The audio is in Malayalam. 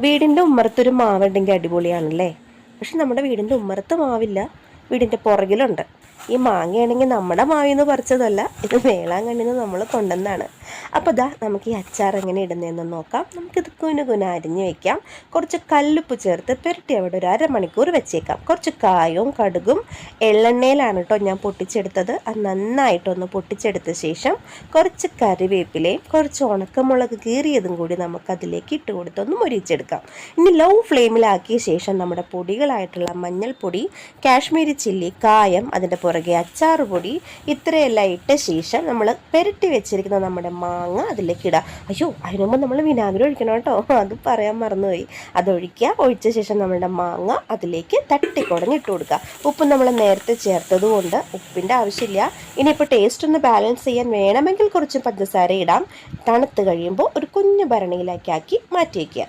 വീടിൻ്റെ ഉമ്മറത്തൊരു മാവുണ്ടെങ്കിൽ അടിപൊളിയാണല്ലേ. പക്ഷെ നമ്മുടെ വീടിൻ്റെ ഉമ്മറത്ത് മാവില്ല, വീടിൻ്റെ പുറകിലുണ്ട്. ഈ മാങ്ങയാണെങ്കിൽ നമ്മുടെ മാവിന്ന് പറിച്ചതല്ല, ഇത് വേളാങ്കണ്ണിന്ന് നമ്മൾ കൊണ്ടുവന്നാണ്. അപ്പോൾ ദാ നമുക്ക് ഈ അച്ചാർ എങ്ങനെ ഇടുന്നതെന്ന് നോക്കാം. നമുക്കിത് കുനുകുന അരിഞ്ഞ് വെക്കാം. കുറച്ച് കല്ലുപ്പ് ചേർത്ത് പുരട്ടി അവിടെ ഒരു അരമണിക്കൂർ വെച്ചേക്കാം. കുറച്ച് കായവും കടുകും എള്ളെണ്ണയിലാണ് കേട്ടോ ഞാൻ പൊട്ടിച്ചെടുത്തത്. അത് നന്നായിട്ടൊന്ന് പൊട്ടിച്ചെടുത്ത ശേഷം കുറച്ച് കറിവേപ്പിലയും കുറച്ച് ഉണക്കമുളക് കീറിയതും കൂടി നമുക്കതിലേക്ക് ഇട്ട് കൊടുത്തൊന്ന് മൊരിച്ചെടുക്കാം. ഇനി ലോ ഫ്ലെയിമിലാക്കിയ ശേഷം നമ്മുടെ പൊടികളായിട്ടുള്ള മഞ്ഞൾപ്പൊടി, കാശ്മീരി ചില്ലി, കായം, അതിൻ്റെ പുറകെ അച്ചാർ പൊടി, ഇത്രയെല്ലാം ഇട്ട ശേഷം നമ്മൾ പുരട്ടി വെച്ചിരിക്കുന്ന നമ്മുടെ മാങ്ങ അതിലേക്ക് ഇടുക. അയ്യോ, അതിന് മുമ്പ് നമ്മൾ വിനാഗിരി ഒഴിക്കണം കേട്ടോ, അത് പറയാൻ മറന്നുപോയി. അതൊഴിക്കുക. ഒഴിച്ച ശേഷം നമ്മുടെ മാങ്ങ അതിലേക്ക് തട്ടിക്കുടഞ്ഞ് ഇട്ട് കൊടുക്കുക. ഉപ്പ് നമ്മൾ നേരത്തെ ചേർത്തത് കൊണ്ട് ഉപ്പിൻ്റെ ആവശ്യമില്ല. ഇനിയിപ്പോൾ ടേസ്റ്റ് ഒന്ന് ബാലൻസ് ചെയ്യാൻ വേണമെങ്കിൽ കുറച്ച് പഞ്ചസാര ഇടാം. തണുത്ത് കഴിയുമ്പോൾ ഒരു കുഞ്ഞു ഭരണിയിലേക്കാക്കി മാറ്റി വയ്ക്കുക.